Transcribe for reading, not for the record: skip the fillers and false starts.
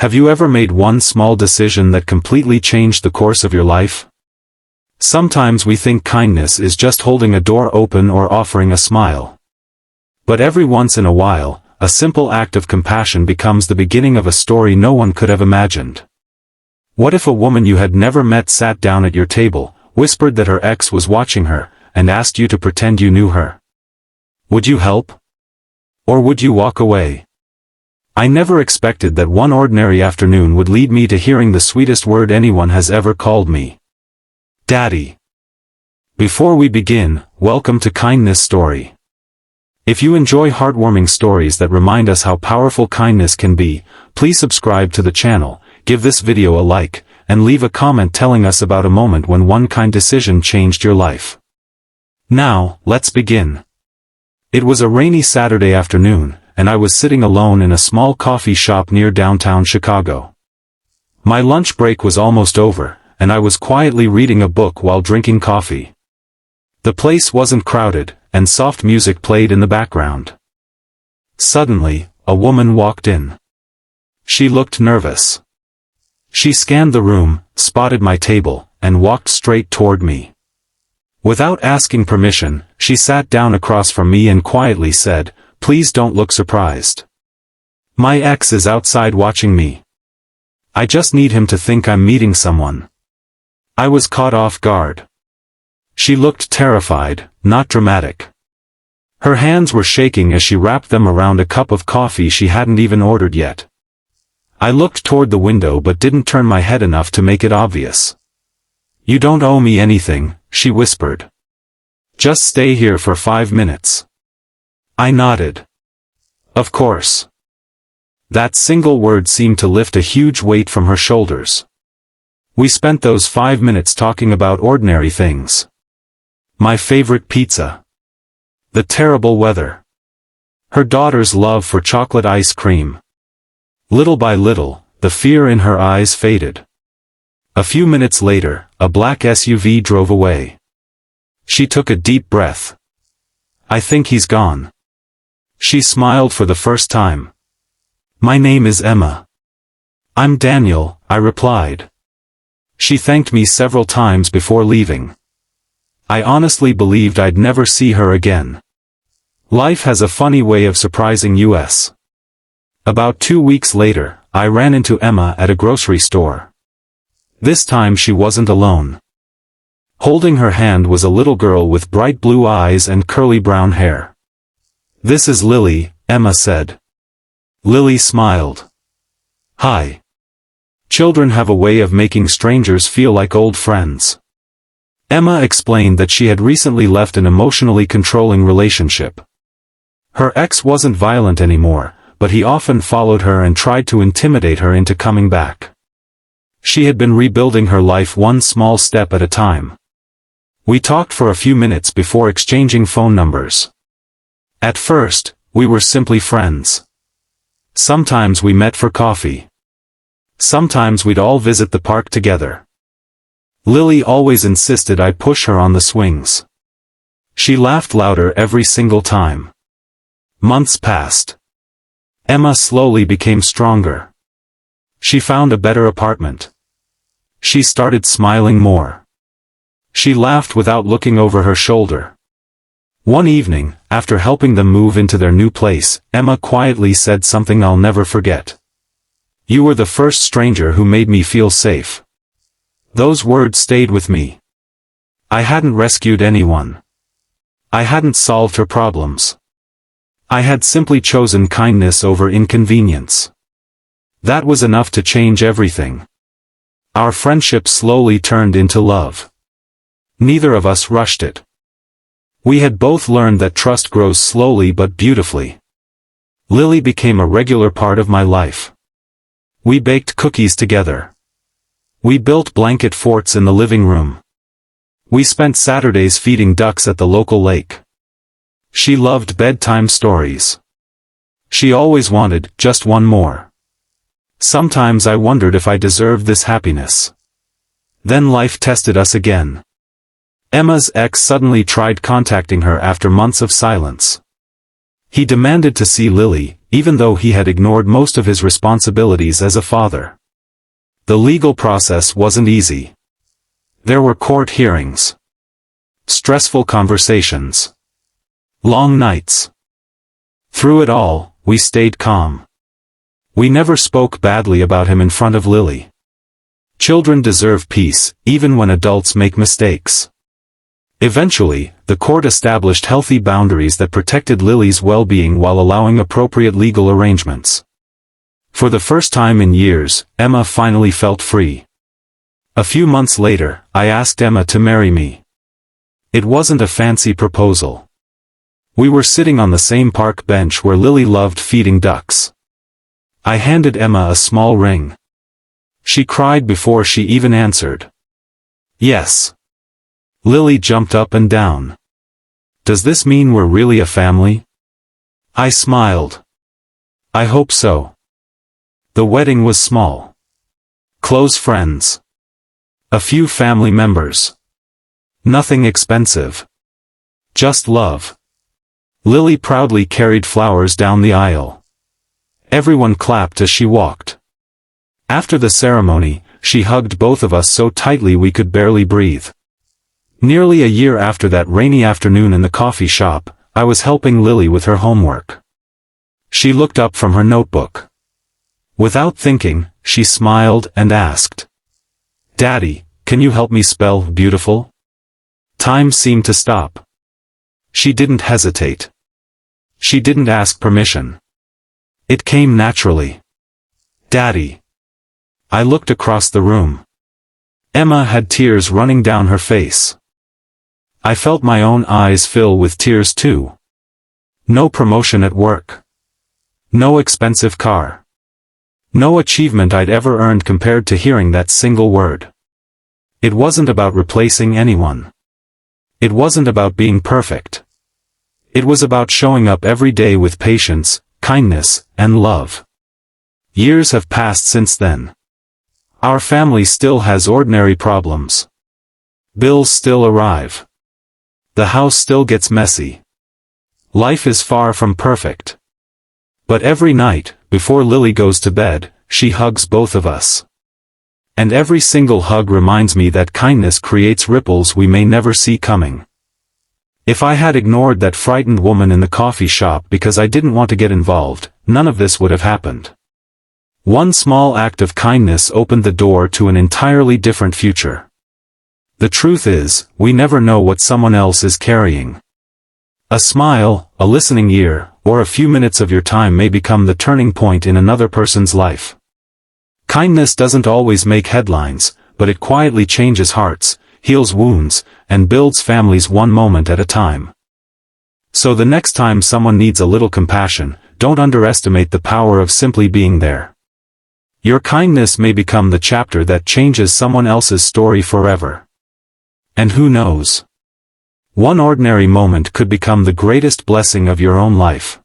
Have you ever made one small decision that completely changed the course of your life? Sometimes we think kindness is just holding a door open or offering a smile. But every once in a while, a simple act of compassion becomes the beginning of a story no one could have imagined. What if a woman you had never met sat down at your table, whispered that her ex was watching her, and asked you to pretend you knew her? Would you help? Or would you walk away? I never expected that one ordinary afternoon would lead me to hearing the sweetest word anyone has ever called me. Daddy. Before we begin, welcome to Kindness Story. If you enjoy heartwarming stories that remind us how powerful kindness can be, please subscribe to the channel, give this video a like, and leave a comment telling us about a moment when one kind decision changed your life. Now, let's begin. It was a rainy Saturday afternoon, and I was sitting alone in a small coffee shop near downtown Chicago. My lunch break was almost over, and I was quietly reading a book while drinking coffee. The place wasn't crowded, and soft music played in the background. Suddenly, a woman walked in. She looked nervous. She scanned the room, spotted my table, and walked straight toward me. Without asking permission, she sat down across from me and quietly said, "Please don't look surprised. My ex is outside watching me. I just need him to think I'm meeting someone." I was caught off guard. She looked terrified, not dramatic. Her hands were shaking as she wrapped them around a cup of coffee she hadn't even ordered yet. I looked toward the window but didn't turn my head enough to make it obvious. "You don't owe me anything," she whispered. "Just stay here for 5 minutes." I nodded. Of course. That single word seemed to lift a huge weight from her shoulders. We spent those 5 minutes talking about ordinary things. My favorite pizza. The terrible weather. Her daughter's love for chocolate ice cream. Little by little, the fear in her eyes faded. A few minutes later, a black SUV drove away. She took a deep breath. "I think he's gone." She smiled for the first time. "My name is Emma." "I'm Daniel," I replied. She thanked me several times before leaving. I honestly believed I'd never see her again. Life has a funny way of surprising us. About 2 weeks later, I ran into Emma at a grocery store. This time she wasn't alone. Holding her hand was a little girl with bright blue eyes and curly brown hair. "This is Lily," Emma said. Lily smiled. "Hi." Children have a way of making strangers feel like old friends. Emma explained that she had recently left an emotionally controlling relationship. Her ex wasn't violent anymore, but he often followed her and tried to intimidate her into coming back. She had been rebuilding her life one small step at a time. We talked for a few minutes before exchanging phone numbers. At first, we were simply friends. Sometimes we met for coffee. Sometimes we'd all visit the park together. Lily always insisted I push her on the swings. She laughed louder every single time. Months passed. Emma slowly became stronger. She found a better apartment. She started smiling more. She laughed without looking over her shoulder. One evening, after helping them move into their new place, Emma quietly said something I'll never forget. "You were the first stranger who made me feel safe." Those words stayed with me. I hadn't rescued anyone. I hadn't solved her problems. I had simply chosen kindness over inconvenience. That was enough to change everything. Our friendship slowly turned into love. Neither of us rushed it. We had both learned that trust grows slowly but beautifully. Lily became a regular part of my life. We baked cookies together. We built blanket forts in the living room. We spent Saturdays feeding ducks at the local lake. She loved bedtime stories. She always wanted just one more. Sometimes I wondered if I deserved this happiness. Then life tested us again. Emma's ex suddenly tried contacting her after months of silence. He demanded to see Lily, even though he had ignored most of his responsibilities as a father. The legal process wasn't easy. There were court hearings, stressful conversations, long nights. Through it all, we stayed calm. We never spoke badly about him in front of Lily. Children deserve peace, even when adults make mistakes. Eventually, the court established healthy boundaries that protected Lily's well-being while allowing appropriate legal arrangements. For the first time in years, Emma finally felt free. A few months later, I asked Emma to marry me. It wasn't a fancy proposal. We were sitting on the same park bench where Lily loved feeding ducks. I handed Emma a small ring. She cried before she even answered. Yes. Lily jumped up and down. Does this mean we're really a family? I smiled. I hope so. The wedding was small. Close friends. A few family members. Nothing expensive. Just love. Lily proudly carried flowers down the aisle. Everyone clapped as she walked. After the ceremony, she hugged both of us so tightly we could barely breathe. Nearly a year after that rainy afternoon in the coffee shop, I was helping Lily with her homework. She looked up from her notebook. Without thinking, she smiled and asked, "Daddy, can you help me spell beautiful?" Time seemed to stop. She didn't hesitate. She didn't ask permission. It came naturally. "Daddy." I looked across the room. Emma had tears running down her face. I felt my own eyes fill with tears too. No promotion at work. No expensive car. No achievement I'd ever earned compared to hearing that single word. It wasn't about replacing anyone. It wasn't about being perfect. It was about showing up every day with patience, kindness, and love. Years have passed since then. Our family still has ordinary problems. Bills still arrive. The house still gets messy. Life is far from perfect. But every night, before Lily goes to bed, she hugs both of us. And every single hug reminds me that kindness creates ripples we may never see coming. If I had ignored that frightened woman in the coffee shop because I didn't want to get involved, none of this would have happened. One small act of kindness opened the door to an entirely different future. The truth is, we never know what someone else is carrying. A smile, a listening ear, or a few minutes of your time may become the turning point in another person's life. Kindness doesn't always make headlines, but it quietly changes hearts, heals wounds, and builds families one moment at a time. So the next time someone needs a little compassion, don't underestimate the power of simply being there. Your kindness may become the chapter that changes someone else's story forever. And who knows? One ordinary moment could become the greatest blessing of your own life.